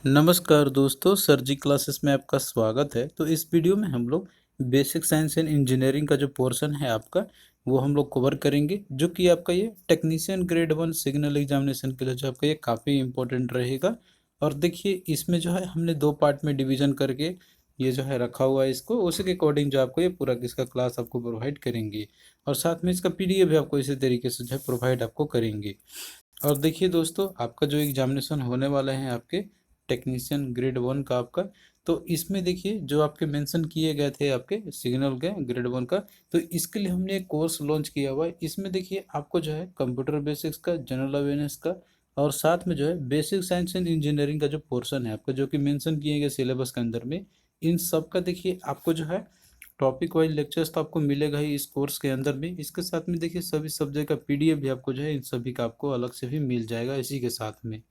नमस्कार दोस्तों, सर जी क्लासेस में आपका स्वागत है। तो इस वीडियो में हम लोग बेसिक साइंस एंड इंजीनियरिंग का जो पोर्शन है आपका, वो हम लोग कवर करेंगे, जो कि आपका ये टेक्नीशियन ग्रेड 1 सिग्नल एग्जामिनेशन के लिए जो आपका ये काफ़ी इंपॉर्टेंट रहेगा। और देखिए, इसमें जो है हमने दो पार्ट में डिवीजन करके ये जो है रखा हुआ है, इसको उसी के अकॉर्डिंग जो आपको ये पूरा इसका क्लास आपको प्रोवाइड करेंगे। और साथ में इसका पीडीएफ भी आपको इसी तरीके से जो है प्रोवाइड आपको करेंगे। और देखिए दोस्तों, आपका जो एग्जामिनेशन होने वाला है आपके टेक्नीशियन ग्रेड 1 का आपका, तो इसमें देखिए जो आपके मेंशन किए गए थे आपके सिग्नल के ग्रेड 1 का, तो इसके लिए हमने एक कोर्स लॉन्च किया हुआ है। इसमें देखिए आपको जो है कंप्यूटर बेसिक्स का, जनरल अवेयरनेस का, और साथ में जो है बेसिक साइंस एंड इंजीनियरिंग का जो पोर्शन है आपका, जो कि मेंशन किए गए सिलेबस के अंदर में, इन सब का देखिए आपको जो है टॉपिक वाइज लेक्चर्स तो आपको मिलेगा ही इस कोर्स के अंदर में। इसके साथ में देखिए सभी सब्जेक्ट का पीडीएफ भी आपको जो है इन सभी का आपको अलग से भी मिल जाएगा इसी के साथ में।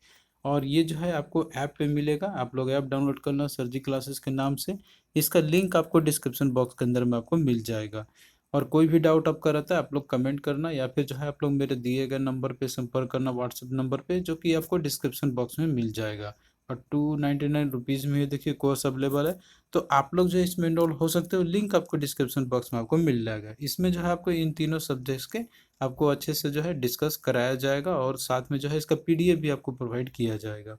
और ये जो है आपको ऐप पे मिलेगा, आप लोग ऐप डाउनलोड करना सर जी क्लासेस के नाम से। इसका लिंक आपको डिस्क्रिप्शन बॉक्स के अंदर में आपको मिल जाएगा। और कोई भी डाउट आपका रहता है आप लोग कमेंट करना, या फिर जो है आप लोग मेरे दिए गए नंबर पे संपर्क करना, व्हाट्सएप नंबर पे, जो कि आपको डिस्क्रिप्शन बॉक्स में मिल जाएगा। और 299 रुपीज़ में ये देखिए कोर्स अवेलेबल है। तो आप लोग जो है इसमें इनरोल हो सकते हो, लिंक आपको डिस्क्रिप्शन बॉक्स में आपको मिल जाएगा। इसमें जो है आपको इन तीनों सब्जेक्ट्स के आपको अच्छे से जो है डिस्कस कराया जाएगा, और साथ में जो है इसका पीडीएफ भी आपको प्रोवाइड किया जाएगा।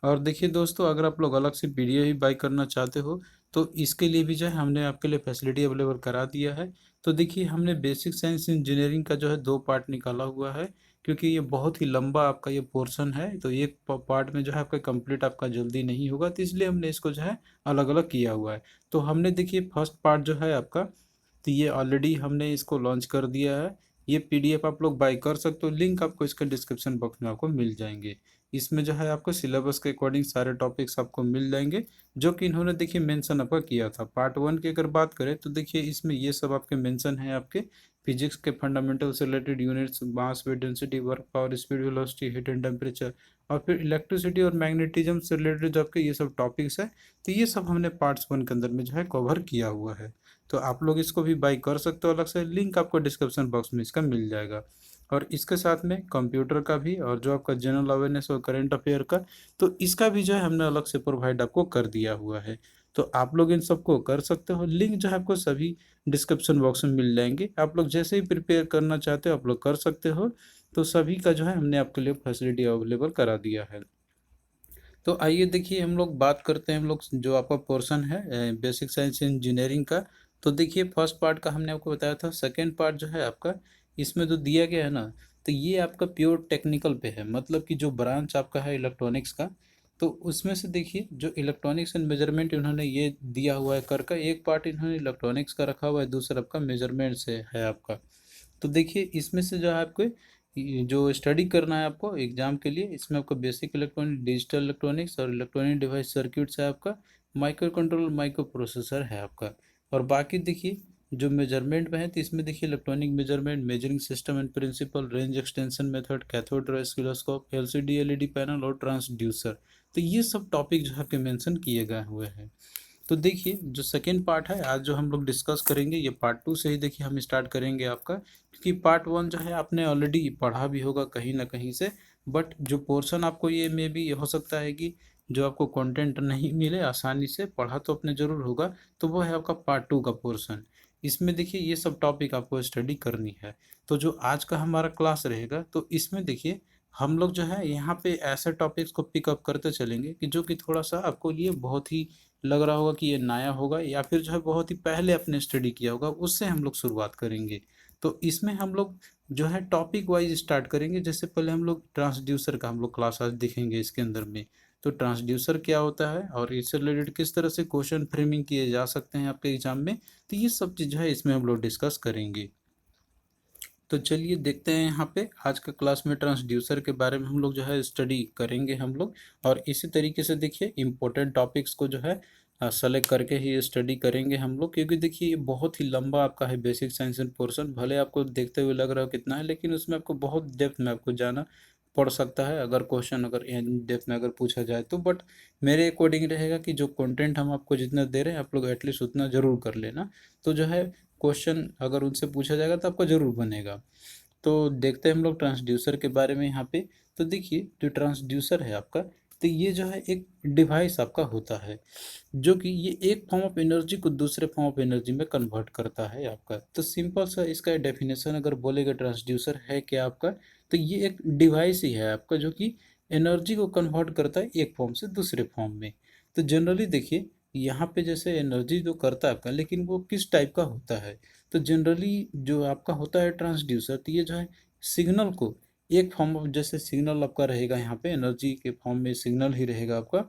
और देखिए दोस्तों, अगर आप लोग अलग से पीडीएफ ही बाई करना चाहते हो, तो इसके लिए भी जो है हमने आपके लिए फैसिलिटी अवेलेबल करा दिया है। तो देखिए, हमने बेसिक साइंस इंजीनियरिंग का जो है दो पार्ट निकाला हुआ है, क्योंकि ये बहुत ही लंबा आपका ये पोर्शन है, तो एक पार्ट में जो है आपका कंप्लीट आपका जल्दी नहीं होगा, तो इसलिए हमने इसको जो है अलग अलग किया हुआ है। तो हमने देखिए फर्स्ट पार्ट जो है आपका, तो ये ऑलरेडी हमने इसको लॉन्च कर दिया है। ये पीडीएफ आप लोग बाय कर सकते हो, लिंक आपको इसके डिस्क्रिप्शन बॉक्स में आपको मिल जाएंगे। इसमें जो है आपको सिलेबस के अकॉर्डिंग सारे टॉपिक्स आपको मिल जाएंगे, जो कि इन्होंने देखिए मेंशन आपका किया था। पार्ट 1 की अगर बात करें तो देखिए इसमें ये सब आपके मेंशन है, आपके फिजिक्स के फंडामेंटल से related units, mass, weight, density, work, power, speed, velocity, heat and temperature, और फिर इलेक्ट्रिसिटी और मैग्नेटिज्म से रिलेटेड जो आपके ये सब टॉपिक्स है, तो ये सब हमने पार्ट्स 1 के अंदर में जो है कवर किया हुआ है। तो आप लोग इसको भी बाई कर सकते हो अलग से, लिंक आपको डिस्क्रिप्शन बॉक्स में इसका मिल जाएगा। और इसके साथ में कंप्यूटर का भी, और जो आपका जनरल अवेयरनेस और करंट अफेयर का, तो इसका भी जो है हमने अलग से प्रोवाइड आपको कर दिया हुआ है। तो आप लोग इन सबको कर सकते हो, लिंक जो है आपको सभी डिस्क्रिप्शन बॉक्स में मिल जाएंगे। आप लोग जैसे ही प्रिपेयर करना चाहते हो आप लोग कर सकते हो। तो सभी का जो है हमने आपके लिए फैसिलिटी अवेलेबल करा दिया है। तो आइए देखिए, हम लोग बात करते हैं, हम लोग जो आपका पोर्शन है बेसिक साइंस इंजीनियरिंग का। तो देखिए फर्स्ट पार्ट का हमने आपको बताया था, सेकेंड पार्ट जो है आपका, इसमें जो दिया गया है ना, तो ये आपका प्योर टेक्निकल पे है, मतलब कि जो ब्रांच आपका है इलेक्ट्रॉनिक्स का, तो उसमें से देखिए जो इलेक्ट्रॉनिक्स एंड मेजरमेंट इन्होंने ये दिया हुआ है कर का, एक पार्ट इन्होंने इलेक्ट्रॉनिक्स का रखा हुआ है, दूसरा आपका मेजरमेंट से है आपका। तो देखिए इसमें से जो है आपको जो स्टडी करना है आपको एग्जाम के लिए, इसमें आपका बेसिक इलेक्ट्रॉनिक, डिजिटल इलेक्ट्रॉनिक्स और इलेक्ट्रॉनिक डिवाइस सर्किट्स है आपका, माइक्रो कंट्रोल, माइक्रो प्रोसेसर है आपका। और बाकी देखिए जो मेजरमेंट में है, तो इसमें देखिए electronic measurement, measuring system and principle, range extension method, cathode ray oscilloscope, LCD LED panel और ट्रांसड्यूसर। तो ये सब टॉपिक जो है आपके मेंशन किए गए हुए हैं। तो देखिए जो सेकेंड पार्ट है आज जो हम लोग डिस्कस करेंगे, ये पार्ट 2 से ही देखिए हम स्टार्ट करेंगे आपका, क्योंकि पार्ट 1 जो है आपने ऑलरेडी पढ़ा भी होगा कहीं ना कहीं से, बट जो पोर्शन आपको ये में भी हो सकता है कि जो आपको कंटेंट नहीं मिले आसानी से, पढ़ा तो अपने ज़रूर होगा, तो वो है आपका पार्ट 2 का पोर्शन। इसमें देखिए ये सब टॉपिक आपको स्टडी करनी है। तो जो आज का हमारा क्लास रहेगा, तो इसमें देखिए हम लोग जो है यहाँ पे ऐसे टॉपिक्स को पिकअप करते चलेंगे कि जो कि थोड़ा सा आपको लिए बहुत ही लग रहा होगा कि ये नया होगा, या फिर जो है बहुत ही पहले आपने स्टडी किया होगा, उससे हम लोग शुरुआत करेंगे। तो इसमें हम लोग जो है टॉपिक वाइज स्टार्ट करेंगे। जैसे पहले हम लोग ट्रांसड्यूसर का हम लोग क्लास आज देखेंगे इसके अंदर में। तो ट्रांसड्यूसर क्या होता है और इससे रिलेटेड किस तरह से क्वेश्चन फ्रेमिंग किए जा सकते हैं आपके एग्जाम में, तो ये सब चीज़ है इसमें हम लोग डिस्कस करेंगे। तो चलिए देखते हैं यहाँ पे आज का क्लास में ट्रांसड्यूसर के बारे में हम लोग जो है स्टडी करेंगे हम लोग। और इसी तरीके से देखिए इम्पोर्टेंट टॉपिक्स को जो है सेलेक्ट करके ही स्टडी करेंगे हम लोग, क्योंकि देखिए ये बहुत ही लंबा आपका है बेसिक साइंस एंड पोर्शन। भले आपको देखते हुए लग रहा हो कितना है, लेकिन उसमें आपको बहुत डेप्थ में आपको जाना पड़ सकता है, अगर क्वेश्चन अगर इन डेप्थ में अगर पूछा जाए तो। बट मेरे अकॉर्डिंग रहेगा कि जो कंटेंट हम आपको जितना दे रहे हैं आप लोग एटलीस्ट उतना ज़रूर कर लेना। तो जो है क्वेश्चन अगर उनसे पूछा जाएगा तो आपका ज़रूर बनेगा। तो देखते हैं हम लोग ट्रांसड्यूसर के बारे में यहाँ पे। तो देखिए जो ट्रांसड्यूसर है आपका, तो ये जो है एक डिवाइस आपका होता है जो कि ये एक फॉर्म ऑफ एनर्जी को दूसरे फॉर्म ऑफ एनर्जी में कन्वर्ट करता है आपका। तो सिंपल सा इसका डेफिनेशन अगर बोलेगा ट्रांसड्यूसर है क्या आपका, तो ये एक डिवाइस ही है आपका जो कि एनर्जी को कन्वर्ट करता है एक फॉर्म से दूसरे फॉर्म में। तो जनरली देखिए यहाँ पे जैसे एनर्जी जो करता है आपका, लेकिन वो किस टाइप का होता है, तो जनरली जो आपका होता है ट्रांसड्यूसर, तो ये जो है सिग्नल को एक फॉर्म ऑफ, जैसे सिग्नल आपका रहेगा यहाँ पे एनर्जी के फॉर्म में सिग्नल ही रहेगा आपका,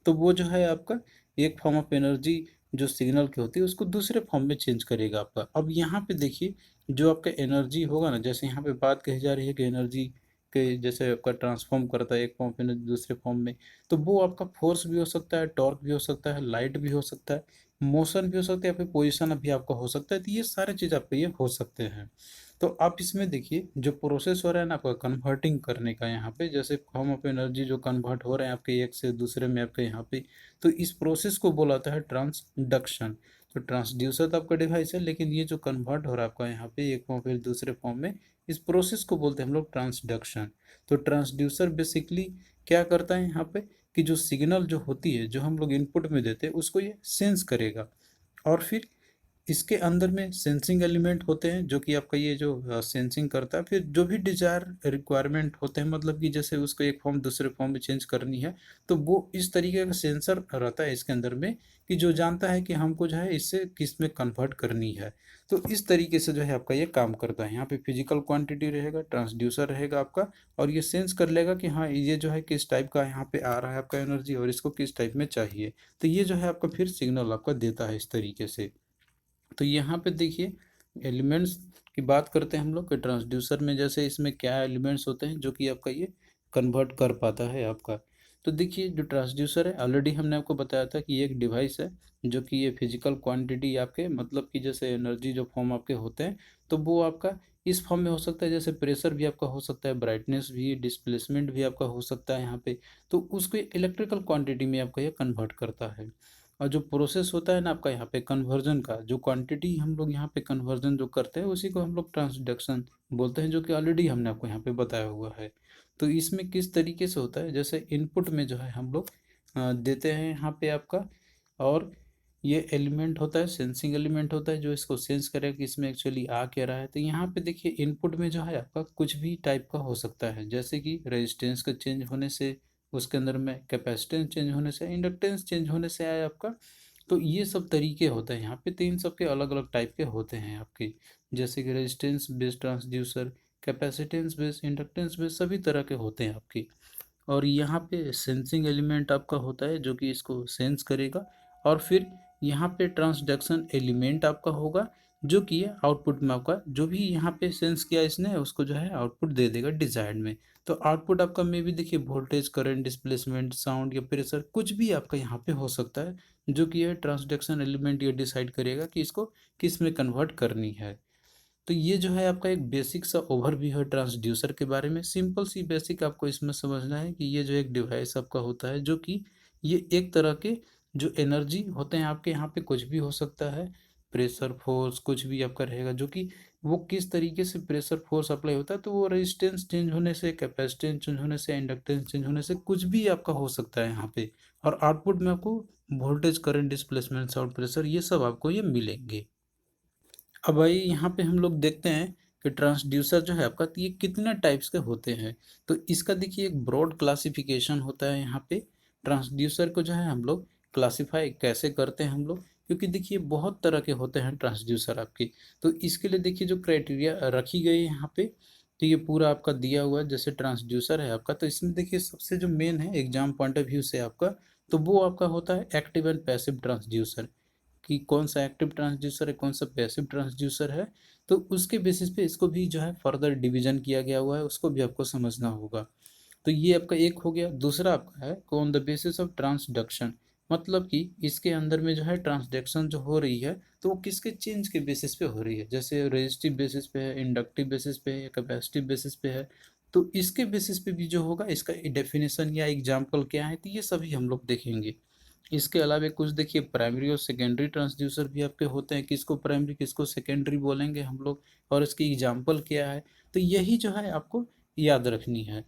तो वो जो है आपका एक फॉर्म ऑफ एनर्जी जो सिग्नल की होती है उसको दूसरे फॉर्म में चेंज करेगा आपका। अब यहाँ पे देखिए जो आपका एनर्जी होगा ना, जैसे यहाँ पे बात कही जा रही है कि एनर्जी के जैसे आपका ट्रांसफॉर्म करता है एक फॉर्म से दूसरे फॉर्म में, तो वो आपका फोर्स भी हो सकता है, टॉर्क भी हो सकता है, लाइट भी हो सकता है, मोशन भी हो सकता है, या फिर पोजिशन भी आपका हो सकता है। तो ये सारे चीज़ आपके ये हो सकते हैं। तो आप इसमें देखिए जो प्रोसेस हो रहा है ना आपका कन्वर्टिंग करने का, यहाँ पे जैसे फॉर्म ऑफ एनर्जी जो कन्वर्ट हो रहे हैं आपके एक से दूसरे में आपके यहाँ पे, तो इस प्रोसेस को बोला जाता है ट्रांसडक्शन। तो ट्रांसड्यूसर तो आपका डिवाइस है, लेकिन ये जो कन्वर्ट हो रहा है आपका यहाँ पे एक फॉर्म फिर दूसरे फॉर्म में, इस प्रोसेस को बोलते हैं हम लोग ट्रांसडक्शन। तो ट्रांसड्यूसर बेसिकली क्या करता है यहाँ पे कि जो सिग्नल जो होती है जो हम लोग इनपुट में देते हैं उसको ये सेंस करेगा, और फिर इसके अंदर में सेंसिंग एलिमेंट होते हैं जो कि आपका ये जो सेंसिंग करता है, फिर जो भी डिजायर रिक्वायरमेंट होते हैं, मतलब कि जैसे उसको एक फॉर्म दूसरे फॉर्म में चेंज करनी है, तो वो इस तरीके का सेंसर रहता है इसके अंदर में कि जो जानता है कि हमको जो है इससे किस में कन्वर्ट करनी है। तो इस तरीके से जो है आपका ये काम करता है। यहाँ पे फिजिकल क्वांटिटी रहेगा, ट्रांसड्यूसर रहेगा आपका, और ये सेंस कर लेगा कि हाँ ये जो है किस टाइप का यहाँ पे आ रहा है आपका एनर्जी और इसको किस टाइप में चाहिए। तो ये जो है आपका फिर सिग्नल आपका देता है इस तरीके से। तो यहाँ पे देखिए एलिमेंट्स की बात करते हैं हम लोग कि ट्रांसड्यूसर में जैसे इसमें क्या एलिमेंट्स होते हैं जो कि आपका ये कन्वर्ट कर पाता है आपका। तो देखिए जो ट्रांसड्यूसर है ऑलरेडी हमने आपको बताया था कि ये एक डिवाइस है जो कि ये फिजिकल क्वांटिटी आपके, मतलब कि जैसे एनर्जी जो फॉर्म आपके होते हैं, तो वो आपका इस फॉर्म में हो सकता है, जैसे प्रेशर भी आपका हो सकता है, ब्राइटनेस भी, डिस्प्लेसमेंट भी आपका हो सकता है यहाँ पे, तो उसको इलेक्ट्रिकल क्वांटिटी में आपका ये कन्वर्ट करता है। और जो प्रोसेस होता है ना आपका यहाँ पे कन्वर्जन का, जो क्वांटिटी हम लोग यहाँ पे कन्वर्जन जो करते हैं उसी को हम लोग ट्रांसडक्शन बोलते हैं, जो कि ऑलरेडी हमने आपको यहाँ पे बताया हुआ है। तो इसमें किस तरीके से होता है, जैसे इनपुट में जो है हम लोग देते हैं यहाँ पे आपका, और ये एलिमेंट होता है, सेंसिंग एलिमेंट होता है जो इसको सेंस करेगा कि इसमें एक्चुअली आ क्या रहा है। तो यहाँ पे देखिए इनपुट में जो है आपका कुछ भी टाइप का हो सकता है, जैसे कि रेजिस्टेंस का चेंज होने से, उसके अंदर में कैपेसिटेंस चेंज होने से, इंडक्टेंस चेंज होने से आया आपका। तो ये सब तरीके होते हैं यहाँ पे, तीन सबके अलग अलग टाइप के होते हैं आपके, जैसे कि resistance based transducer, capacitance based, inductance based, सभी तरह के होते हैं आपके। और यहाँ पे सेंसिंग एलिमेंट आपका होता है जो कि इसको सेंस करेगा, और फिर यहाँ पे ट्रांसडक्शन एलिमेंट आपका होगा जो कि आउटपुट में आपका जो भी यहाँ पे सेंस किया इसने उसको जो है आउटपुट दे देगा डिजायर्ड में। तो आउटपुट आपका में भी देखिए वोल्टेज, करंट, डिस्प्लेसमेंट, साउंड या प्रेशर कुछ भी आपका यहाँ पे हो सकता है, जो कि यह ट्रांसडक्शन एलिमेंट ये डिसाइड करेगा कि इसको किस में कन्वर्ट करनी है। तो ये जो है आपका एक बेसिक सा ओवरव्यू है ट्रांसड्यूसर के बारे में। सिंपल सी बेसिक आपको इसमें समझना है कि ये जो एक डिवाइस आपका होता है जो कि ये एक तरह के जो एनर्जी होते हैं आपके यहाँ पे कुछ भी हो सकता है, प्रेशर, फोर्स कुछ भी आपका रहेगा, जो कि वो किस तरीके से प्रेशर फोर्स अप्लाई होता है, तो वो रेजिस्टेंस चेंज होने से, कैपेसिटेंस चेंज होने से, इंडक्टेंस चेंज होने से कुछ भी आपका हो सकता है यहाँ पे। और आउटपुट में आपको voltage, current, displacement, sound, pressure ये सब आपको ये मिलेंगे। अब भाई यहाँ पे हम लोग देखते हैं कि ट्रांसड्यूसर जो है आपका, तो ये कितने टाइप्स के होते हैं। तो इसका देखिए एक ब्रॉड क्लासिफिकेशन होता है यहाँ पे। ट्रांसड्यूसर को जो है हम लोग क्लासिफाई कैसे करते हैं हम लोग, क्योंकि देखिए बहुत तरह के होते हैं ट्रांसड्यूसर आपके। तो इसके लिए देखिए जो क्राइटेरिया रखी गई है यहाँ पे, तो ये पूरा आपका दिया हुआ है। जैसे ट्रांसड्यूसर है आपका, तो इसमें देखिए सबसे जो मेन है एग्जाम पॉइंट ऑफ व्यू से आपका, तो वो आपका होता है एक्टिव एंड पैसिव ट्रांसड्यूसर, कि कौन सा एक्टिव ट्रांसड्यूसर है, कौन सा पैसिव ट्रांसड्यूसर है। तो उसके बेसिस पे इसको भी जो है फर्दर डिवीजन किया गया हुआ है, उसको भी आपको समझना होगा। तो ये आपका एक हो गया। दूसरा आपका है on the basis of transduction, मतलब कि इसके अंदर में जो है ट्रांसडक्शन जो हो रही है तो वो किसके चेंज के बेसिस पे हो रही है, जैसे रेजिस्टिव बेसिस पे है, इंडक्टिव बेसिस पे है, या कैपेसिटिव बेसिस पे है। तो इसके बेसिस पे भी जो होगा इसका डेफिनेशन या एग्जाम्पल क्या है, तो ये सभी हम लोग देखेंगे। इसके अलावा कुछ देखिए प्राइमरी और सेकेंडरी ट्रांसड्यूसर भी आपके होते हैं, किसको प्राइमरी किसको सेकेंडरी बोलेंगे हम लोग, और इसकी एग्जांपल क्या है। तो यही जो है आपको याद रखनी है।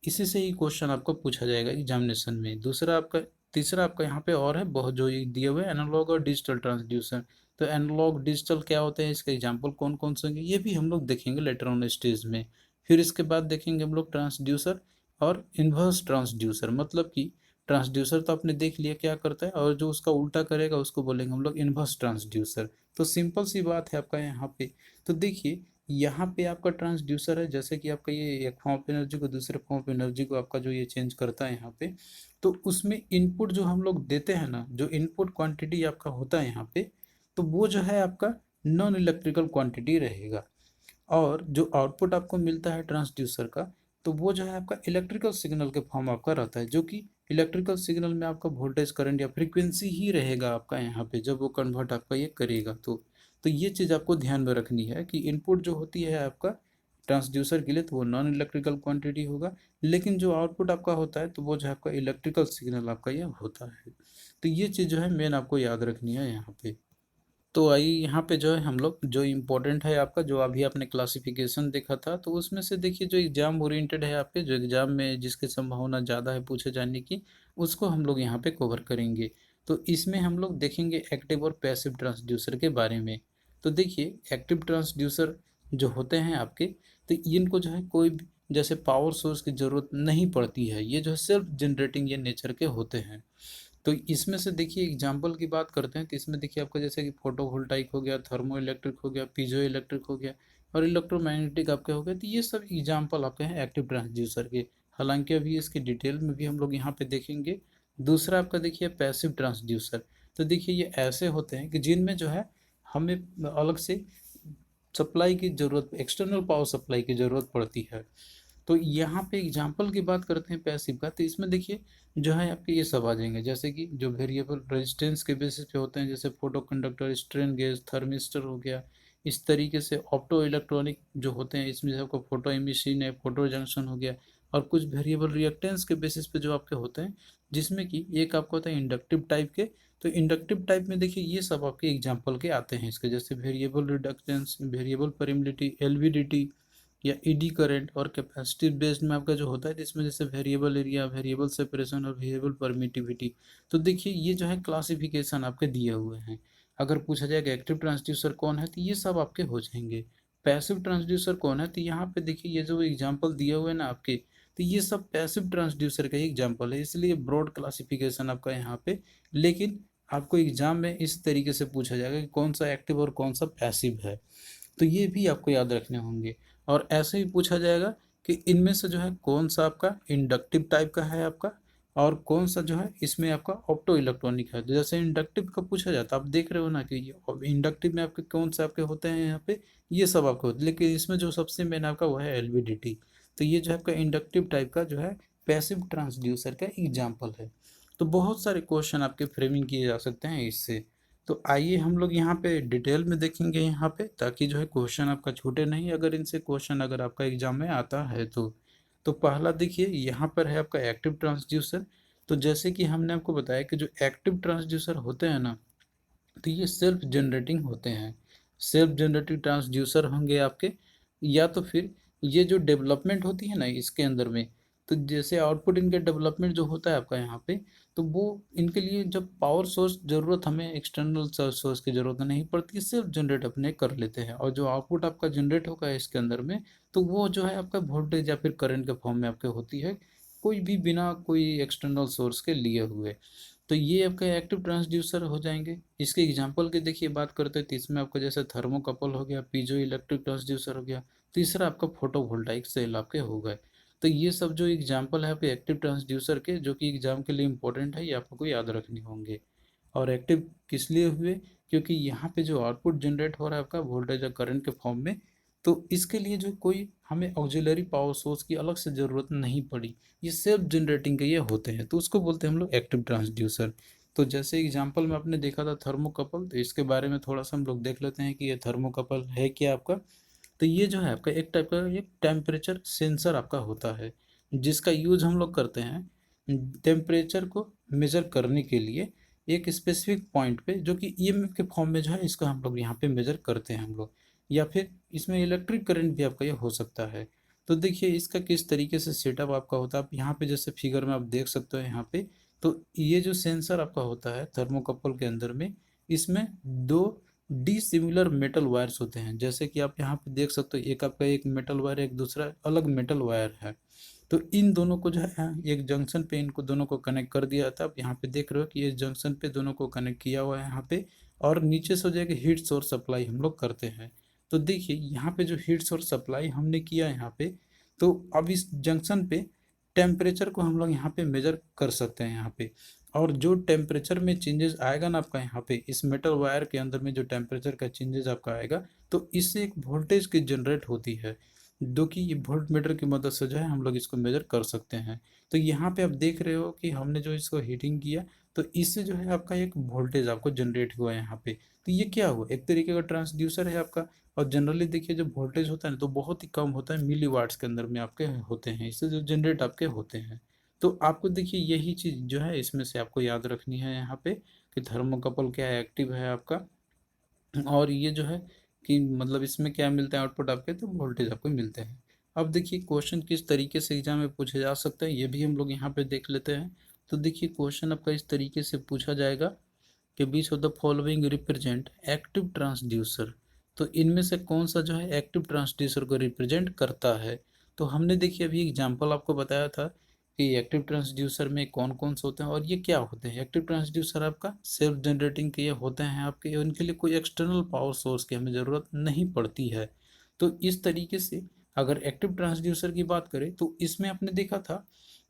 इसी से ही क्वेश्चन आपको पूछा जाएगा एग्जामिनेशन में। दूसरा आपका तीसरा आपका यहाँ पे और है बहुत जो ये दिए हुए एनालॉग और डिजिटल ट्रांसड्यूसर। तो एनालॉग डिजिटल क्या होते हैं, इसके एग्जाम्पल कौन कौन से होंगे, ये भी हम लोग देखेंगे लेटर ऑन स्टेज में। फिर इसके बाद देखेंगे हम लोग ट्रांसड्यूसर और इन्वर्स ट्रांसड्यूसर। मतलब कि ट्रांसड्यूसर तो आपने देख लिया क्या करता है, और जो उसका उल्टा करेगा उसको बोलेंगे हम लोग इन्वर्स ट्रांसड्यूसर। तो सिंपल सी बात है आपका यहाँ पे। तो देखिए यहाँ पे आपका ट्रांसड्यूसर है, जैसे कि आपका ये एक फॉर्म ऑफ एनर्जी को दूसरे फॉर्म ऑफ एनर्जी को आपका जो ये चेंज करता है यहाँ पे। तो उसमें इनपुट जो हम लोग देते हैं ना, जो इनपुट क्वांटिटी आपका होता है यहाँ पे, तो वो जो है आपका नॉन इलेक्ट्रिकल क्वांटिटी रहेगा। और जो आउटपुट आपको मिलता है ट्रांसड्यूसर का, तो वो जो है आपका इलेक्ट्रिकल सिग्नल के फॉर्म आपका रहता है, जो कि इलेक्ट्रिकल सिग्नल में आपका वोल्टेज करंट या फ्रीक्वेंसी ही रहेगा आपका यहाँ पे जब वो कन्वर्ट आपका ये करेगा। तो ये चीज़ आपको ध्यान में रखनी है कि इनपुट जो होती है आपका ट्रांसड्यूसर के लिए, तो वो नॉन इलेक्ट्रिकल क्वांटिटी होगा, लेकिन जो आउटपुट आपका होता है तो वो जो है आपका इलेक्ट्रिकल सिग्नल आपका यह होता है। तो ये चीज़ जो है मेन आपको याद रखनी है यहाँ पे। तो आइए यहाँ पे जो है हम लोग जो इम्पोर्टेंट है आपका, जो अभी आपने क्लासिफिकेशन देखा था, तो उसमें से देखिए जो एग्जाम ओरिएंटेड है आपके, जो एग्जाम में जिसकी संभावना ज़्यादा है पूछे जाने की, उसको हम लोग यहाँ पे कवर करेंगे। तो इसमें हम लोग देखेंगे एक्टिव और पैसिव ट्रांसड्यूसर के बारे में। तो देखिए एक्टिव ट्रांसड्यूसर जो होते हैं आपके, तो इनको जो है कोई जैसे पावर सोर्स की ज़रूरत नहीं पड़ती है, ये जो है सेल्फ जनरेटिंग ये नेचर के होते हैं। तो इसमें से देखिए एग्जाम्पल की बात करते हैं, तो इसमें देखिए आपका जैसे कि फोटोवोल्टाइक हो गया, थर्मो इलेक्ट्रिक हो गया, पीजो इलेक्ट्रिक हो गया, और इलेक्ट्रोमैग्नेटिक आपके हो गए। तो ये सब एग्जाम्पल आपके हैं एक्टिव ट्रांसड्यूसर के। हालांकि अभी इसके डिटेल में भी हम लोग यहाँ पे देखेंगे। दूसरा आपका देखिए पैसिव ट्रांसड्यूसर। तो देखिए ये ऐसे होते हैं कि जिनमें जो है हमें अलग से सप्लाई की ज़रूरत, एक्सटर्नल पावर सप्लाई की ज़रूरत पड़ती है। तो यहाँ पे एग्जाम्पल की बात करते हैं पैसिव का, तो इसमें देखिए जो है आपके ये सब आ जाएंगे, जैसे कि जो वेरिएबल रेजिस्टेंस के बेसिस पे होते हैं, जैसे photo conductor, strain gauge, thermistor हो गया। इस तरीके से ऑप्टो इलेक्ट्रॉनिक जो होते हैं, इसमें आपको फोटो इमिशन है, फोटो जंक्शन हो गया। और कुछ वेरिएबल रिएक्टेंस के बेसिस पे जो आपके होते हैं, जिसमें कि एक आपका होता है इंडक्टिव टाइप के। तो इंडक्टिव टाइप में देखिए ये सब आपके एग्जाम्पल के आते हैं इसके, जैसे वेरिएबल रिडक्टेंस, वेरिएबल परमिटिविटी, एलवीडीटी, या ईडी करंट। और कैपेसिटिव बेस्ड में आपका जो होता है, जिसमें जैसे वेरिएबल एरिया, वेरिएबल सेपरेशन और वेरिएबल परमिटिविटी। तो देखिए ये जो है क्लासिफिकेशन आपके दिए हुए हैं। अगर पूछा जाएगा एक्टिव ट्रांसड्यूसर कौन है, तो ये सब आपके हो जाएंगे। पैसिव ट्रांसड्यूसर कौन है, तो यहाँ पे देखिए ये जो एग्जाम्पल दिए हुए हैं ना आपके, तो ये सब पैसिव ट्रांसड्यूसर का ही एग्जाम्पल है, इसलिए ब्रॉड क्लासिफिकेशन आपका यहाँ पे। लेकिन आपको एग्जाम में इस तरीके से पूछा जाएगा कि कौन सा एक्टिव और कौन सा पैसिव है, तो ये भी आपको याद रखने होंगे। और ऐसे ही पूछा जाएगा कि इनमें से जो है कौन सा आपका इंडक्टिव टाइप का है आपका, और कौन सा जो है इसमें आपका ऑप्टो इलेक्ट्रॉनिक है। तो जैसे इंडक्टिव का पूछा जाता है, आप देख रहे हो ना कि ये इंडक्टिव में आपके कौन से आपके होते हैं यहाँ पे, ये सब आपके होते हैं, लेकिन इसमें जो सबसे मेन आपका वो है एलवीडीटी। तो ये जो है आपका इंडक्टिव टाइप का जो है पैसिव ट्रांसड्यूसर का एग्जाम्पल है। तो बहुत सारे क्वेश्चन आपके फ्रेमिंग किए जा सकते हैं इससे। तो आइए हम लोग यहाँ पे डिटेल में देखेंगे यहाँ पे, ताकि जो है क्वेश्चन आपका छूटे नहीं, अगर इनसे क्वेश्चन अगर आपका एग्जाम में आता है तो पहला देखिए यहाँ पर है आपका एक्टिव ट्रांसड्यूसर। तो जैसे कि हमने आपको बताया कि जो एक्टिव ट्रांसड्यूसर होते हैं ना, तो ये सेल्फ जनरेटिंग होते हैं। सेल्फ जनरेटिंग ट्रांसड्यूसर होंगे आपके, या तो फिर ये जो डेवलपमेंट होती है ना इसके अंदर में, तो जैसे आउटपुट इनके डेवलपमेंट जो होता है आपका यहाँ पे, तो वो इनके लिए जब पावर सोर्स ज़रूरत, हमें एक्सटर्नल सोर्स की ज़रूरत नहीं पड़ती, सेल्फ जनरेट अपने कर लेते हैं। और जो आउटपुट आपका जनरेट होगा इसके अंदर में, तो वो जो है आपका वोल्टेज या फिर करंट के फॉर्म में आपके होती है, कोई भी बिना कोई एक्सटर्नल सोर्स के लिए हुए। तो ये आपका एक्टिव ट्रांसड्यूसर हो जाएंगे। इसके एग्जांपल की देखिए बात करते हैं, तो इसमें आपका जैसे थर्मोकपल हो गया, पीजो इलेक्ट्रिक ट्रांसड्यूसर हो गया, तीसरा आपका फोटोवोल्टाइक सेल आपके हो गए। तो ये सब जो एग्जांपल है आपके एक्टिव ट्रांसड्यूसर के, जो कि एग्जाम के लिए इंपॉर्टेंट है, ये आपको याद रखने होंगे। और एक्टिव किस लिए हुए, क्योंकि यहाँ पे जो आउटपुट जनरेट हो रहा है आपका वोल्टेज और करंट के फॉर्म में, तो इसके लिए जो कोई हमें ऑक्सिलरी पावर सोर्स की अलग से ज़रूरत नहीं पड़ी, ये सेल्फ जनरेटिंग के ये होते हैं, तो उसको बोलते हैं हम लोग एक्टिव ट्रांसड्यूसर। तो जैसे एग्जांपल में आपने देखा था थर्मोकपल, तो इसके बारे में थोड़ा सा हम लोग देख लेते हैं कि ये थर्मोकपल है क्या आपका। तो ये जो है आपका एक टाइप का एक टेम्परेचर सेंसर आपका होता है, जिसका यूज हम लोग करते हैं टेम्परेचर को मेजर करने के लिए एक स्पेसिफिक पॉइंट पे, जो कि ईएमएफ के फॉर्म में जो है इसका हम लोग यहाँ पे मेजर करते हैं हम लोग। या फिर इसमें इलेक्ट्रिक करंट भी आपका ये हो सकता है। तो देखिए इसका किस तरीके से सेटअप आपका होता है, आप यहाँ पे जैसे फिगर में आप देख सकते हो यहाँ पे। तो ये जो सेंसर आपका होता है थर्मोकपल के अंदर में, इसमें दो डी सिमिलर मेटल वायर्स होते हैं, जैसे कि आप यहाँ पे देख सकते हो, एक आपका एक मेटल वायर, एक दूसरा अलग मेटल वायर है। तो इन दोनों को जो है एक जंक्शन पे इनको दोनों को कनेक्ट कर दिया था। आप यहाँ पे देख रहे हो कि ये जंक्शन पे दोनों को कनेक्ट किया हुआ है यहाँ पे, और नीचे से हो जाएगा हीट सोर्स सप्लाई हम लोग करते हैं। तो देखिए यहाँ पे जो हीट सोर्स सप्लाई हमने किया यहाँ पे, तो अब इस जंक्शन पे टेम्परेचर को हम लोग यहाँ पे मेजर कर सकते हैं यहाँ पे। और जो टेम्परेचर में चेंजेस आएगा ना आपका यहाँ पे इस मेटल वायर के अंदर में, जो टेम्परेचर का चेंजेस आपका आएगा, तो इससे एक वोल्टेज की जनरेट होती है, जो कि ये वोल्ट मीटर की मदद से जो है हम लोग इसको मेजर कर सकते हैं। तो यहाँ पे आप देख रहे हो कि हमने जो इसको हीटिंग किया, तो इससे जो है आपका एक वोल्टेज आपको जनरेट हुआ है यहाँ पे। तो ये क्या हुआ, एक तरीके का ट्रांसड्यूसर है आपका। और जनरली देखिए जो वोल्टेज होता है ना, तो बहुत ही कम होता है, मिली वाट्स के अंदर में आपके होते हैं, इससे जो जनरेट आपके होते हैं। तो आपको देखिए यही चीज़ जो है इसमें से आपको याद रखनी है यहाँ पे, कि थर्मोकपल क्या एक्टिव है आपका, और ये जो है कि मतलब इसमें क्या मिलता है आउटपुट आपके, तो वोल्टेज आपको मिलते हैं। अब देखिए क्वेश्चन किस तरीके से एग्जाम में पूछे जा सकते हैं, ये भी हम लोग यहाँ पे देख लेते हैं। तो देखिए क्वेश्चन आपका इस तरीके से पूछा जाएगा कि which of the following represent active transducer. तो इनमें से कौन सा जो है एक्टिव ट्रांसड्यूसर को रिप्रेजेंट करता है। तो हमने देखिए अभी एग्जांपल आपको बताया था कि एक्टिव ट्रांसड्यूसर में कौन कौन से होते हैं और ये क्या होते हैं। एक्टिव ट्रांसड्यूसर आपका सेल्फ जनरेटिंग के ये होते हैं आपके, उनके लिए कोई एक्सटर्नल पावर सोर्स की हमें ज़रूरत नहीं पड़ती है। तो इस तरीके से अगर एक्टिव ट्रांसड्यूसर की बात करें, तो इसमें आपने देखा था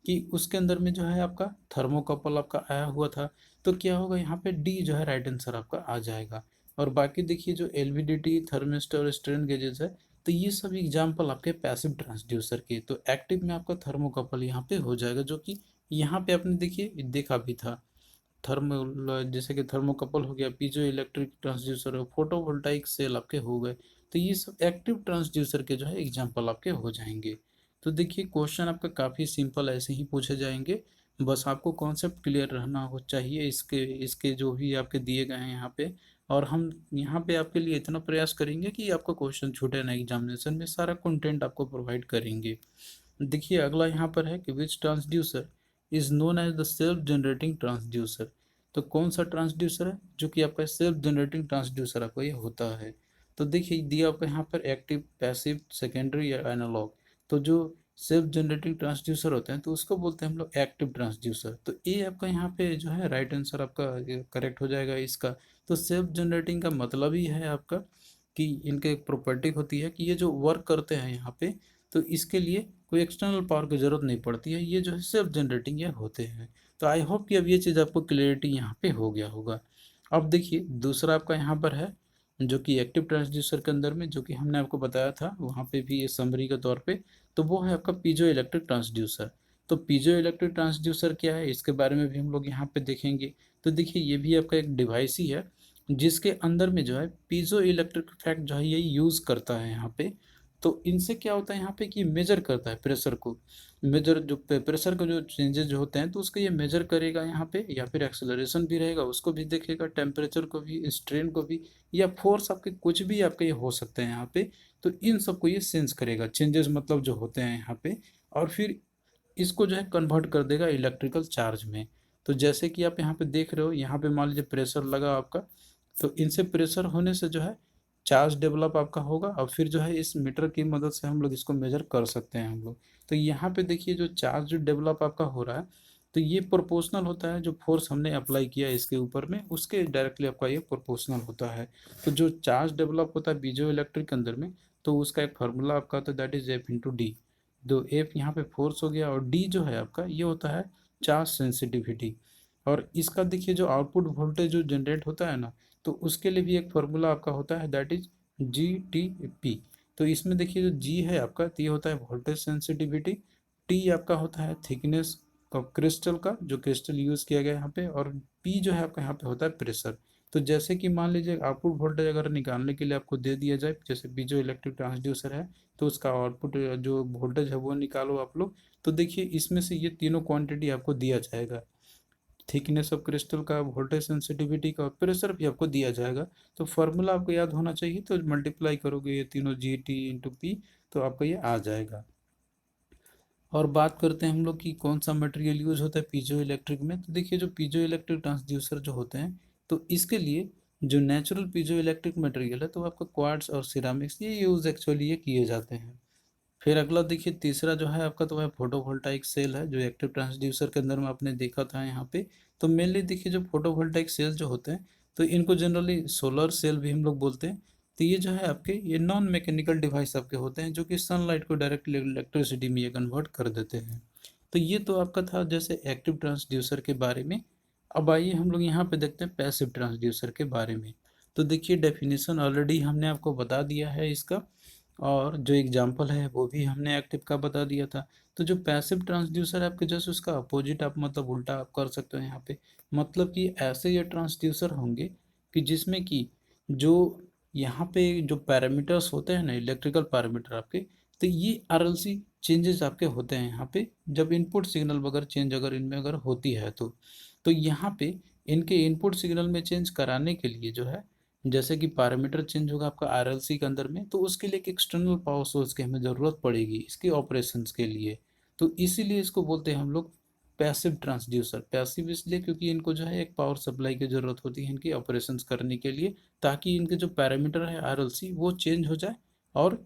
कि उसके अंदर में जो है आपका थर्मोकपल आपका आया हुआ था। तो क्या होगा यहाँ पे डी जो है राइट आंसर आपका आ जाएगा। और बाकी देखिए जो एलवीडीटी, थर्मिस्टर और स्ट्रेन गेजेस है, तो ये सब एग्जाम्पल आपके पैसिव ट्रांसड्यूसर के। तो एक्टिव में आपका थर्मोकपल यहाँ पे हो जाएगा, जो कि यहाँ पे आपने देखिए देखा भी था। थर्मल जैसे कि थर्मोकपल हो गया, पीजो इलेक्ट्रिक ट्रांसड्यूसर हो, फोटोवोल्टाइक सेल आपके हो गए। तो ये सब एक्टिव ट्रांसड्यूसर के जो है एग्जाम्पल आपके हो जाएंगे। तो देखिए क्वेश्चन आपका काफ़ी सिंपल ऐसे ही पूछे जाएंगे, बस आपको कॉन्सेप्ट क्लियर रहना हो चाहिए इसके इसके जो भी आपके दिए गए हैं यहाँ पे। और हम यहाँ पे आपके लिए इतना प्रयास करेंगे कि आपका क्वेश्चन छूटे ना, एग्जामिनेशन में सारा कंटेंट आपको प्रोवाइड करेंगे। देखिए अगला यहाँ पर है कि which transducer is known as the self generating transducer. तो कौन सा ट्रांसड्यूसर है जो कि आपका सेल्फ जनरेटिंग ट्रांसड्यूसर आपका ये होता है। तो देखिए दिया आपका यहाँ पर एक्टिव, पैसिव, सेकेंडरी या एनालॉग। तो जो सेल्फ जनरेटिंग ट्रांसड्यूसर होते हैं तो उसको बोलते हैं हम लोग एक्टिव ट्रांसड्यूसर। तो ये आपका यहाँ पे जो है राइट आंसर आपका करेक्ट हो जाएगा इसका। तो सेल्फ जनरेटिंग का मतलब ही है आपका कि इनके एक प्रॉपर्टी होती है कि ये जो वर्क करते हैं यहाँ पे, तो इसके लिए कोई एक्सटर्नल पावर की ज़रूरत नहीं पड़ती है, ये जो है सेल्फ जनरेटिंग ये होते हैं। तो आई होप कि अब ये चीज़ आपको क्लियरिटी यहाँ पे हो गया होगा। अब देखिए दूसरा आपका यहाँ पर है जो कि एक्टिव ट्रांसड्यूसर के अंदर में, जो कि हमने आपको बताया था वहाँ पे भी ये समरी के तौर पे, तो वो है आपका पीजो इलेक्ट्रिक ट्रांसड्यूसर। तो पीजो इलेक्ट्रिक ट्रांसड्यूसर क्या है, इसके बारे में भी हम लोग यहाँ पे देखेंगे। तो देखिए ये भी आपका एक डिवाइस ही है, जिसके अंदर में जो है पीजो इलेक्ट्रिक इफेक्ट जो है ये यूज़ करता है यहाँ पे। तो इनसे क्या होता है यहाँ पे कि मेजर करता है प्रेशर को, मेजर जो प्रेशर का जो चेंजेस जो होते हैं तो उसको ये मेजर करेगा यहाँ पे, या फिर एक्सेलरेशन भी रहेगा उसको भी देखेगा, टेम्परेचर को भी, स्ट्रेन को भी, या फोर्स आपके कुछ भी आपके ये हो सकते हैं यहाँ पे। तो इन सबको ये सेंस करेगा, चेंजेस मतलब जो होते हैं यहाँ पे, और फिर इसको जो है कन्वर्ट कर देगा इलेक्ट्रिकल चार्ज में। तो जैसे कि आप यहाँ पे देख रहे हो, यहाँ पे मान लीजिए प्रेशर लगा आपका, तो इनसे प्रेशर होने से जो है चार्ज डेवलप आपका होगा, और फिर जो है इस मीटर की मदद से हम लोग इसको मेजर कर सकते हैं हम लोग। तो यहाँ पे देखिए जो चार्ज जो डेवलप आपका हो रहा है, तो ये प्रोपोर्शनल होता है, जो फोर्स हमने अप्लाई किया है इसके ऊपर में उसके डायरेक्टली आपका ये प्रोपोर्शनल होता है। तो जो चार्ज डेवलप होता है बीजो इलेक्ट्रिक के अंदर में, तो उसका एक फार्मूला आपका होता है, that is F into D. दो एफ यहाँ पे फोर्स हो गया, और डी जो है आपका ये होता है चार्ज सेंसिटिविटी। और इसका देखिए जो आउटपुट वोल्टेज जो जनरेट होता है ना, तो उसके लिए भी एक फार्मूला आपका होता है, that is G T P. तो इसमें देखिए जो जी है आपका, तो ये होता है वोल्टेज सेंसिटिविटी, टी आपका होता है थिकनेस का क्रिस्टल का, जो क्रिस्टल यूज़ किया गया है यहाँ पे, और पी जो है आपका यहाँ पे होता है प्रेशर। तो जैसे कि मान लीजिए आउटपुट वोल्टेज अगर निकालने के लिए आपको दे दिया जाए, जैसे पीजो इलेक्ट्रिक ट्रांसड्यूसर है, तो उसका आउटपुट जो वोल्टेज है वो निकालो आप लोग। तो देखिए इसमें से ये तीनों क्वांटिटी आपको दिया जाएगा, थिकनेस ऑफ क्रिस्टल का, वोल्टेज सेंसिटिविटी का, और प्रेशर भी आपको दिया जाएगा। तो फार्मूला आपको याद होना चाहिए, तो मल्टीप्लाई करोगे ये तीनों जी टी इंटू पी, तो आपका ये आ जाएगा। और बात करते हैं हम लोग कि कौन सा मटेरियल यूज होता है पीजो इलेक्ट्रिक में। तो देखिए जो पीजो इलेक्ट्रिक ट्रांसड्यूसर जो होते हैं, तो इसके लिए जो नेचुरल पीजो इलेक्ट्रिक मटेरियल है तो आपका क्वार्ट्ज और सिरामिक्स ये यूज एक्चुअली ये किए जाते हैं। फिर अगला देखिए तीसरा जो है आपका तो है फोटोवोल्टाइक सेल है, जो एक्टिव ट्रांसड्यूसर के अंदर में आपने देखा था यहाँ पे। तो मेनली देखिए जो फोटोवोल्टाइक सेल जो होते हैं तो इनको जनरली सोलर सेल भी हम लोग बोलते हैं। तो ये जो है आपके ये नॉन मैकेनिकल डिवाइस आपके होते हैं जो कि सनलाइट को डायरेक्टली इलेक्ट्रिसिटी में ये कन्वर्ट कर देते हैं। तो ये तो आपका था जैसे एक्टिव ट्रांसड्यूसर के बारे में। अब आइए हम लोग यहाँ पे देखते हैं पैसिव ट्रांसड्यूसर के बारे में। तो देखिए डेफिनेशन ऑलरेडी हमने आपको बता दिया है इसका, और जो एग्जाम्पल है वो भी हमने एक्टिव का बता दिया था। तो जो पैसिव ट्रांसड्यूसर है आपके जैसे उसका अपोजिट आप मतलब उल्टा आप कर सकते हो यहाँ पे। मतलब कि ऐसे ये ट्रांसड्यूसर होंगे कि जिसमें कि जो यहाँ पे जो पैरामीटर्स होते हैं ना इलेक्ट्रिकल पैरामीटर आपके, तो ये आरएलसी चेंजेस आपके होते हैं यहाँ पे जब इनपुट सिग्नल वगैरह चेंज अगर इनमें अगर होती है तो यहाँ पे इनके इनपुट सिग्नल में चेंज कराने के लिए जो है जैसे कि पैरामीटर चेंज होगा आपका आरएलसी के अंदर में, तो उसके लिए एक एक्सटर्नल पावर सोर्स की हमें ज़रूरत पड़ेगी इसके ऑपरेशंस के लिए। तो इसीलिए इसको बोलते हैं हम लोग पैसिव ट्रांसड्यूसर। पैसिव इसलिए क्योंकि इनको जो है एक पावर सप्लाई की ज़रूरत होती है इनकी ऑपरेशंस करने के लिए, ताकि इनके जो पैरामीटर है आरएलसी वो चेंज हो जाए और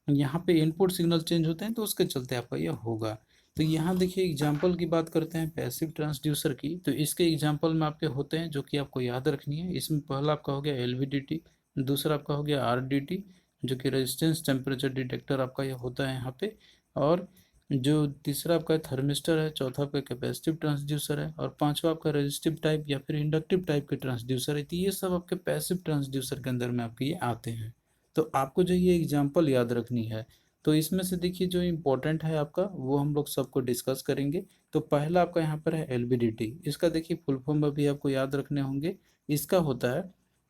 यहाँ पे इनपुट सिग्नल चेंज होते हैं तो उसके चलते आपका यह होगा। तो यहाँ देखिए एग्जाम्पल की बात करते हैं पैसिव ट्रांसड्यूसर की। तो इसके एग्जाम्पल में आपके होते हैं जो कि आपको याद रखनी है। इसमें पहला आपका हो गया एलवीडीटी, दूसरा आपका हो गया आरडीटी जो कि रेजिस्टेंस टेम्परेचर डिटेक्टर आपका यह होता है यहाँ पे, और जो तीसरा आपका थर्मिस्टर है, चौथा आपका कैपेसिटिव ट्रांसड्यूसर है, और पांचवा आपका रेजिस्टिव टाइप या फिर इंडक्टिव टाइप के ट्रांसड्यूसर है। तो ये सब आपके पैसिव ट्रांसड्यूसर के अंदर में आपके ये आते हैं। तो आपको जो ये एग्जाम्पल याद रखनी है। तो इसमें से देखिए जो इम्पोर्टेंट है आपका वो हम लोग सबको डिस्कस करेंगे। तो पहला आपका यहाँ पर है एलवीडीटी। इसका देखिए फुल फॉर्म अभी आपको याद रखने होंगे। इसका होता है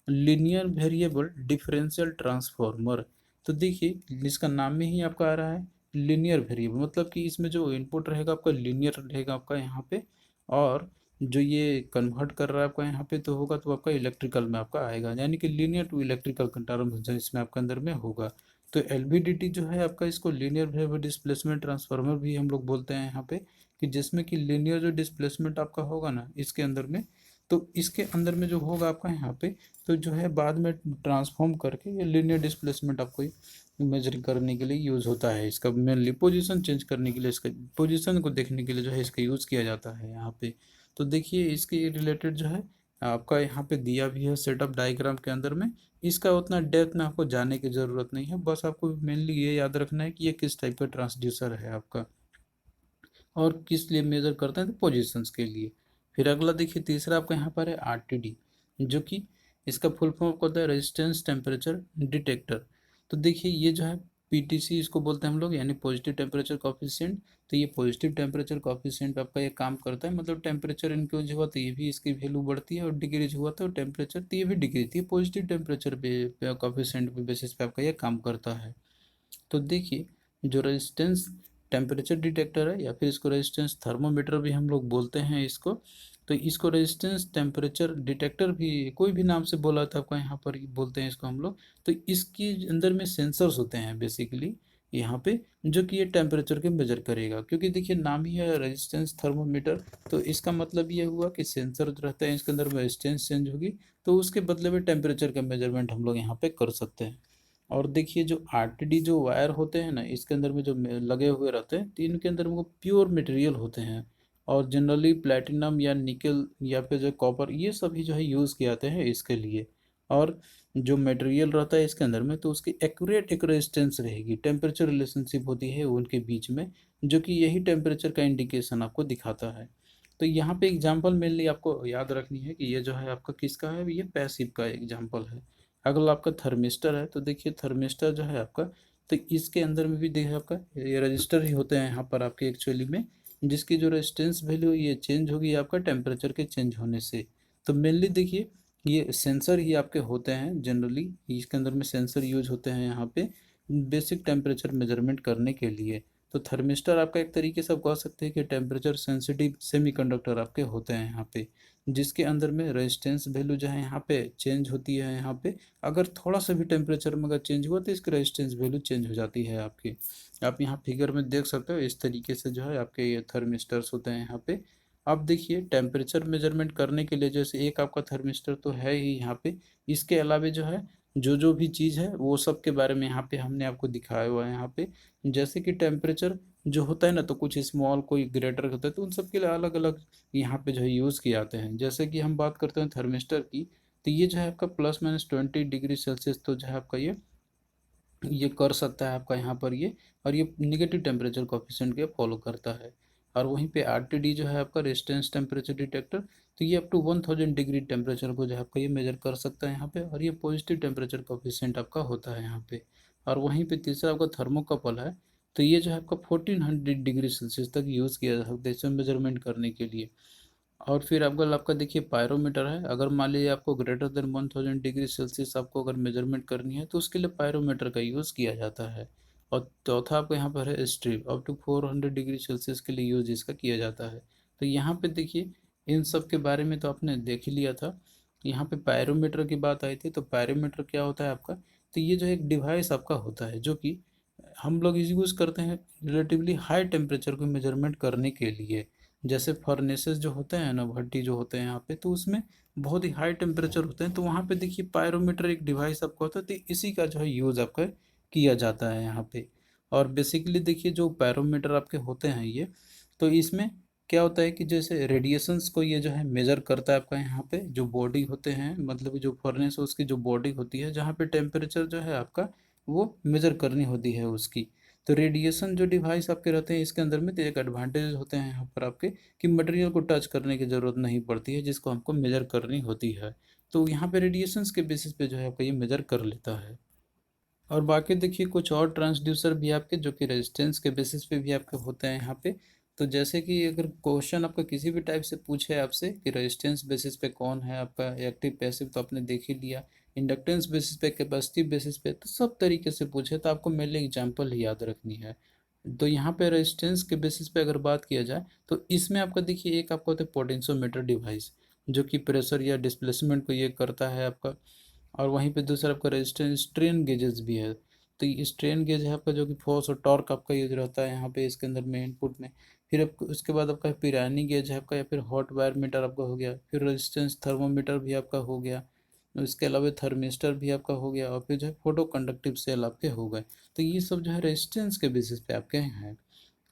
लीनियर वेरिएबल डिफरेंशियल ट्रांसफॉर्मर। तो देखिए इसका नाम में ही आपका आ रहा है लीनियर वेरिएबल, मतलब कि इसमें जो इनपुट रहेगा आपका लीनियर रहेगा आपका यहाँ पे, और जो ये कन्वर्ट कर रहा है आपका यहाँ पे तो होगा तो आपका इलेक्ट्रिकल में आपका आएगा, यानी कि लीनियर टू इलेक्ट्रिकल टर्म इसमें आपके अंदर में होगा। तो एलवीडीटी जो है आपका इसको लीनियर वेरिएबल डिस्प्लेसमेंट ट्रांसफार्मर भी हम लोग बोलते हैं यहाँ पे, कि जिसमें कि लीनियर जो डिस्प्लेसमेंट आपका होगा ना इसके अंदर में, तो इसके अंदर में जो होगा आपका यहाँ पे तो जो है बाद में ट्रांसफॉर्म करके ये लीनियर डिस्प्लेसमेंट आपको मेजर करने के लिए यूज़ होता है। इसका मेनली पोजीशन चेंज करने के लिए, इसका पोजीशन को देखने के लिए जो है इसका यूज़ किया जाता है यहाँ पे। तो देखिए इसके रिलेटेड जो है आपका यहाँ पे दिया भी है सेटअप डायग्राम के अंदर में। इसका उतना डेप्थ में आपको जाने की ज़रूरत नहीं है, बस आपको मेनली ये याद रखना है कि ये किस टाइप का ट्रांसड्यूसर है आपका और किस लिए मेजर करते हैं, तो पोजीशंस के लिए। फिर अगला देखिए तीसरा आपका यहाँ पर है आरटीडी, जो कि इसका फुल फॉर्म होता है रेजिस्टेंस टेम्परेचर डिटेक्टर। तो देखिए ये जो है पीटीसी इसको बोलते हैं हम लोग, यानी पॉजिटिव टेम्परेचर कॉफिशिएंट। तो ये पॉजिटिव टेम्परेचर कॉफिशिएंट पे आपका ये काम करता है, मतलब टेम्परेचर इंक्रीज हुआ तो ये भी इसकी वैल्यू बढ़ती है, और डिक्रीज हुआ तो टेम्परेचर तो ये भी डिक्रीज थी, पॉजिटिव टेम्परेचर पे कॉफिशिएंट पे बेसिस पे आपका ये काम करता है। तो देखिए जो रेजिस्टेंस टेम्परेचर डिटेक्टर है या फिर इसको रेजिस्टेंस थर्मोमीटर भी हम लोग बोलते हैं इसको, तो इसको रेजिस्टेंस टेम्परेचर डिटेक्टर भी कोई भी नाम से बोला था आपका यहाँ पर बोलते हैं इसको हम लोग। तो इसके अंदर में सेंसर्स होते हैं बेसिकली यहाँ पे, जो कि ये टेम्परेचर के मेजर करेगा, क्योंकि देखिए नाम ही है रेजिस्टेंस थर्मोमीटर। तो इसका मतलब ये हुआ कि सेंसर जो रहता है इसके अंदर में रेजिस्टेंस चेंज होगी तो उसके बदले में टेम्परेचर का मेजरमेंट हम लोग यहाँ पे कर सकते हैं। और देखिए जो आरटीडी जो वायर होते हैं ना इसके अंदर में जो लगे हुए रहते हैं तो इनके अंदर में वो प्योर मटेरियल होते हैं, और जनरली प्लेटिनम या निकल या फिर जो कॉपर ये सभी जो है यूज़ किए जाते हैं इसके लिए। और जो मटेरियल रहता है इसके अंदर में तो उसकी एक्यूरेट एक रेजिस्टेंस रहेगी, टेम्परेचर रिलेशनशिप होती है उनके बीच में, जो कि यही टेम्परेचर का इंडिकेशन आपको दिखाता है। तो यहाँ पे एग्जाम्पल मेनली आपको याद रखनी है कि ये जो है आपका किसका है, ये पैसिव का एग्जाम्पल है। अगला आपका थर्मिस्टर है। तो देखिए थर्मिस्टर जो है आपका तो इसके अंदर में भी देखिए आपका ये रजिस्टर ही होते हैं यहाँ पर आपके एक्चुअली में, जिसकी जो रेजिस्टेंस वैल्यू ये चेंज होगी आपका टेम्परेचर के चेंज होने से। तो मेनली देखिए ये सेंसर ही आपके होते हैं, जनरली इसके अंदर में सेंसर यूज होते हैं यहाँ पे बेसिक टेम्परेचर मेजरमेंट करने के लिए। तो थर्मिस्टर आपका एक तरीके से आप कह सकते हैं कि टेम्परेचर सेंसिटिव सेमीकंडक्टर आपके होते हैं यहाँ पे, जिसके अंदर में रेजिस्टेंस वैल्यू जो है यहाँ पे चेंज होती है। यहाँ पे अगर थोड़ा सा भी टेम्परेचर में अगर चेंज हुआ तो इसकी रेजिस्टेंस वैल्यू चेंज हो जाती है आपकी। आप यहाँ फिगर में देख सकते हो, इस तरीके से जो है आपके ये थर्मिस्टर्स होते हैं यहाँ पे। आप देखिए टेम्परेचर मेजरमेंट करने के लिए जैसे एक आपका थर्मिस्टर तो है ही यहाँ पे, इसके अलावा जो है जो जो भी चीज़ है वो सब के बारे में यहाँ पे हमने आपको दिखाया हुआ है यहाँ पे। जैसे कि टेम्परेचर जो होता है ना, तो कुछ स्मॉल कोई ग्रेटर होता है, तो उन सब के लिए अलग अलग यहाँ पे जो है यूज़ किए जाते हैं। जैसे कि हम बात करते हैं थर्मिस्टर की, तो ये जो है आपका +-20 डिग्री सेल्सियस तो जो है आपका ये कर सकता है आपका यहाँ पर ये, और ये निगेटिव टेम्परेचर कोफिशिएंट के फॉलो करता है। और वहीं पे आरटीडी जो है आपका रेजिस्टेंस टेम्परेचर डिटेक्टर, तो ये अप टू 1000 डिग्री टेम्परेचर को जो है आपका ये मेजर कर सकता है यहाँ पे, और ये पॉजिटिव टेम्परेचर कोफिशिएंट आपका होता है यहाँ पे। और वहीं पे तीसरा आपका थर्मोकपल है, तो ये जो है आपका 1400 डिग्री सेल्सियस तक यूज़ किया जा सकता है इसे मेजरमेंट करने के लिए। और फिर आपका देखिए पायरोमीटर है, अगर मान लीजिए आपको ग्रेटर देन 1000 डिग्री सेल्सियस आपको अगर मेजरमेंट करनी है तो उसके लिए पायरोमीटर का यूज़ किया जाता है। और चौथा आपको यहाँ पर है strip, up to 400 degree Celsius के लिए यूज़ इसका किया जाता है। तो यहाँ पे देखिए इन सब के बारे में तो आपने देख ही लिया था। यहाँ पे पायरोमीटर की बात आई थी, तो पायरोमीटर क्या होता है आपका, तो ये जो एक डिवाइस आपका होता है जो कि हम लोग इसे यूज़ करते हैं रिलेटिवली हाई टेम्परेचर को मेजरमेंट करने के लिए। जैसे फर्नेसेस जो होते हैं ना, भट्टी जो होते हैं यहाँ पे, तो उसमें बहुत ही हाई टेम्परेचर होते हैं, तो वहाँ पे देखिए पायरोमीटर एक डिवाइस आपका होता है, तो इसी का जो है यूज़ आपका किया जाता है यहाँ पे। और बेसिकली देखिए जो पैरोमीटर आपके होते हैं ये, तो इसमें क्या होता है कि जैसे रेडिएशंस को ये जो है मेजर करता है आपका यहाँ पे, जो बॉडी होते हैं मतलब जो फर्नेस है उसकी जो बॉडी होती है जहाँ पे टेम्परेचर जो है आपका वो मेजर करनी होती है उसकी। तो रेडिएशन जो डिवाइस आपके रहते हैं इसके अंदर में तो एक एडवांटेज होते हैं यहाँ पर आपके कि मटेरियल को टच करने की ज़रूरत नहीं पड़ती है जिसको हमको मेजर करनी होती है। तो यहाँ पे रेडिएशंस के बेसिस पे जो है आपका ये मेजर कर लेता है। और बाकी देखिए कुछ और ट्रांसड्यूसर भी आपके जो कि रेजिस्टेंस के बेसिस पे भी आपके होते हैं यहाँ पे। तो जैसे कि अगर क्वेश्चन आपका किसी भी टाइप से पूछे आपसे कि रेजिस्टेंस बेसिस पे कौन है आपका एक्टिव पैसिव, तो आपने देख ही लिया। इंडक्टेंस बेसिस पे, कैपेसिटिव बेसिस पे, तो सब तरीके से पूछे तो आपको मेनली एग्जाम्पल ही याद रखनी है। तो यहाँ पे रेजिस्टेंस के बेसिस पे अगर बात किया जाए तो इसमें आपका देखिए एक आपका होता है पोटेंशियोमीटर डिवाइस जो कि प्रेशर या डिस्प्लेसमेंट को ये करता है आपका। और वहीं पे दूसरा आपका रेजिस्टेंस स्ट्रेन गेजेस भी है। तो ये स्ट्रेन गेज है आपका जो कि फोर्स और टॉर्क आपका यूज रहता है यहाँ पे इसके अंदर में इनपुट में। फिर आपको उसके बाद आपका पिरानी गेज है आपका, या फिर हॉट वायर मीटर आपका हो गया, फिर रेजिस्टेंस थर्मोमीटर भी आपका हो गया, इसके अलावा थर्मिस्टर भी आपका हो गया, और फिर जो है फोटो कंडक्टिव सेल आपके हो गए। तो ये सब जो है रेजिस्टेंस के बेसिस पे आपके हैं।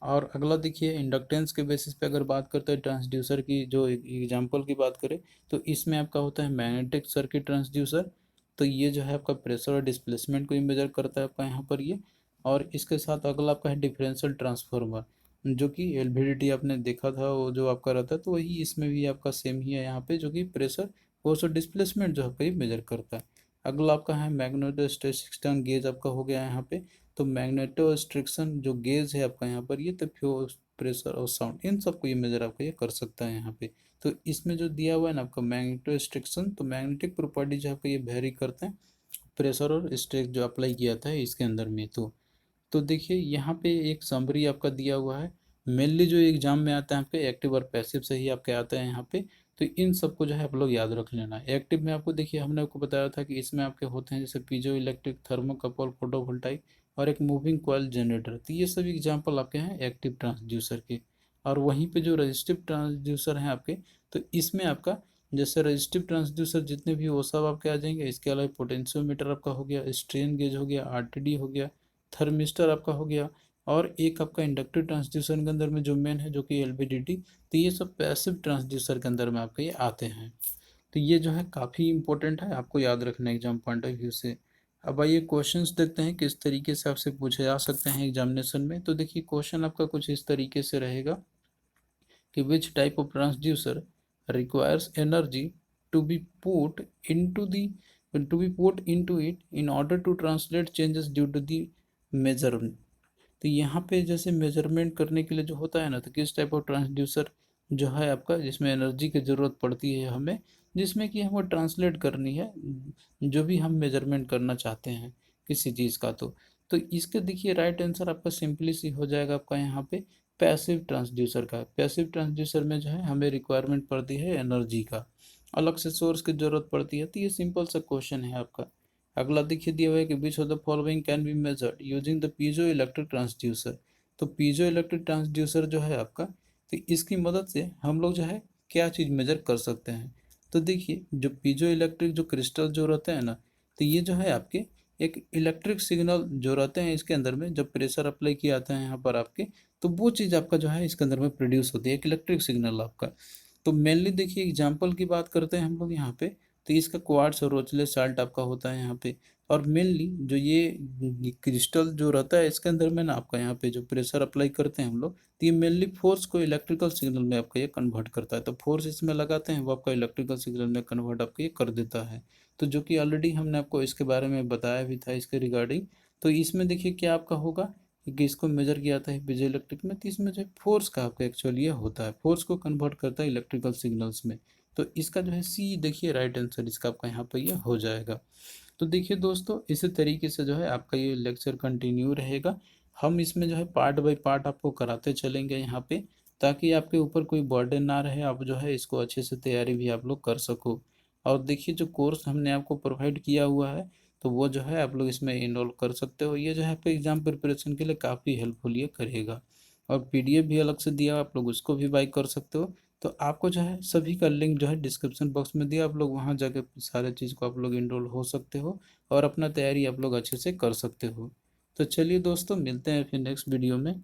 और अगला देखिए इंडक्टेंस के बेसिस पे अगर बात करते हैं ट्रांसड्यूसर की, जो एग्जांपल की बात करें तो इसमें आपका होता है मैग्नेटिक सर्किट ट्रांसड्यूसर। तो ये जो है आपका प्रेशर और डिस्प्लेसमेंट को ही मेजर करता है आपका यहाँ पर ये। और इसके साथ अगला आपका है डिफरेंशियल ट्रांसफार्मर, जो कि एलवीडीटी आपने देखा था वो जो आपका रहता है, तो वही इसमें भी आपका सेम ही है यहाँ पे, जो कि प्रेशर फोर्स और डिस्प्लेसमेंट जो आपका ये मेजर करता है। अगला आपका है मैग्नेटोस्ट्रिक्शन गेज आपका हो गया यहाँ पे। तो मैग्नेटोस्ट्रिक्शन जो गेज है आपका यहाँ पर ये, तो फ्यूज प्रेशर और साउंड इन सबको ये मेजर आपका ये कर सकता है यहाँ पे। तो इसमें जो दिया हुआ है ना आपका मैग्नेटोस्ट्रिक्शन, तो मैग्नेटिक प्रॉपर्टी जो आपका ये वेरी करते हैं प्रेशर और स्ट्रेस जो अप्लाई किया था इसके अंदर में। तो देखिए यहाँ पे एक समरी आपका दिया हुआ है। मेनली जो एग्जाम में आता है आपके एक्टिव और पैसिव से ही आपके आते हैं यहाँ पे। तो इन सबको जो है आप लोग याद रख लेना। एक्टिव में आपको देखिए हमने आपको बताया था कि इसमें आपके होते हैं जैसे पीजो इलेक्ट्रिक, थर्मोकपल, फोटोवोल्टाइक और एक मूविंग कॉइल जनरेटर। तो ये सभी एग्जाम्पल आपके हैं एक्टिव ट्रांसड्यूसर के। और वहीं पे जो रजिस्टिव ट्रांसड्यूसर हैं आपके, तो इसमें आपका जैसे रजिस्टिव ट्रांसड्यूसर जितने भी वो सब आपके आ जाएंगे। इसके अलावा पोटेंशियोमीटर आपका हो गया, स्ट्रेन गेज हो गया, आरटीडी हो गया, थर्मिस्टर आपका हो गया, और एक आपका इंडक्टिव ट्रांसड्यूसर के अंदर में जो मेन है जो कि एलवीडीटी। तो ये सब पैसिव ट्रांसड्यूसर के अंदर में आपके ये आते हैं। तो ये जो है काफ़ी इंपॉर्टेंट है, आपको याद रखना एग्जाम पॉइंट ऑफ व्यू से। अब आइए क्वेश्चंस देखते हैं किस तरीके से आपसे पूछे जा सकते हैं एग्जामिनेशन में। तो देखिए क्वेश्चन आपका कुछ इस तरीके से रहेगा कि which type of transducer requires energy to be put into the to be put into it in order to translate changes due to the measurement. तो यहाँ पे जैसे मेजरमेंट करने के लिए जो होता है ना, तो किस टाइप ऑफ ट्रांसड्यूसर जो है आपका जिसमें एनर्जी की ज़रूरत पड़ती है हमें, जिसमें कि हमको ट्रांसलेट करनी है जो भी हम मेजरमेंट करना चाहते हैं किसी चीज़ का। तो इसके देखिए राइट आंसर आपका सिंपली सी हो जाएगा आपका यहाँ पे पैसिव ट्रांसड्यूसर का। पैसिव ट्रांसड्यूसर में जो है हमें रिक्वायरमेंट पड़ती है एनर्जी का, अलग से सोर्स की जरूरत पड़ती है। तो ये सिंपल सा क्वेश्चन है आपका। अगला देखिए दिया हुआ है कि which of the following can be measured using the piezo electric transducer. तो पीजो इलेक्ट्रिक ट्रांसड्यूसर जो है आपका, तो इसकी मदद से हम लोग जो है क्या चीज़ मेजर कर सकते हैं। तो देखिए जो पीजो इलेक्ट्रिक जो क्रिस्टल जो रहते हैं ना, तो ये जो है आपके एक इलेक्ट्रिक सिग्नल जो रहते हैं इसके अंदर में, जब प्रेशर अप्लाई किया जाता है यहाँ पर आपके, तो वो चीज़ आपका जो है इसके अंदर में प्रोड्यूस होती है, एक इलेक्ट्रिक सिग्नल आपका। तो मेनली देखिए एग्जांपल की बात करते हैं हम लोग यहाँ पे, तो इसका क्वार्ट्स और रोचले साल्ट आपका होता है यहाँ पे। और मेनली जो ये क्रिस्टल जो रहता है इसके अंदर में ना आपका यहाँ पे जो प्रेशर अप्लाई करते हैं हम लोग, तो ये मेनली फोर्स को इलेक्ट्रिकल सिग्नल में आपका ये कन्वर्ट करता है। तो फोर्स इसमें लगाते हैं वो आपका इलेक्ट्रिकल सिग्नल में कन्वर्ट आपका ये कर देता है। तो जो कि ऑलरेडी हमने आपको इसके बारे में बताया भी था इसके रिगार्डिंग। तो इसमें देखिए क्या आपका होगा कि इसको मेजर किया जाता है पीजो इलेक्ट्रिक में, तो इसमें जो है फोर्स का आपका एक्चुअली ये होता है, फोर्स को कन्वर्ट करता है इलेक्ट्रिकल सिग्नल्स में। तो इसका जो है सी देखिए राइट आंसर इसका आपका यहाँ पर ये हो जाएगा। तो देखिए दोस्तों इसी तरीके से जो है आपका ये लेक्चर कंटिन्यू रहेगा। हम इसमें जो है पार्ट बाय पार्ट आपको कराते चलेंगे यहाँ पे, ताकि आपके ऊपर कोई बर्डन ना रहे, आप जो है इसको अच्छे से तैयारी भी आप लोग कर सको। और देखिए जो कोर्स हमने आपको प्रोवाइड किया हुआ है, तो वो जो है आप लोग इसमें इनरोल कर सकते हो। ये जो है आपके एग्जाम प्रिपरेशन के लिए काफ़ी हेल्पफुल ये करेगा। और पीडीएफ भी अलग से दिया, आप लोग उसको भी बाई कर सकते हो। तो आपको जो है सभी का लिंक जो है डिस्क्रिप्शन बॉक्स में दिया, आप लोग वहाँ जाके सारे चीज़ को आप लोग इनरोल हो सकते हो और अपना तैयारी आप लोग अच्छे से कर सकते हो। तो चलिए दोस्तों मिलते हैं फिर नेक्स्ट वीडियो में।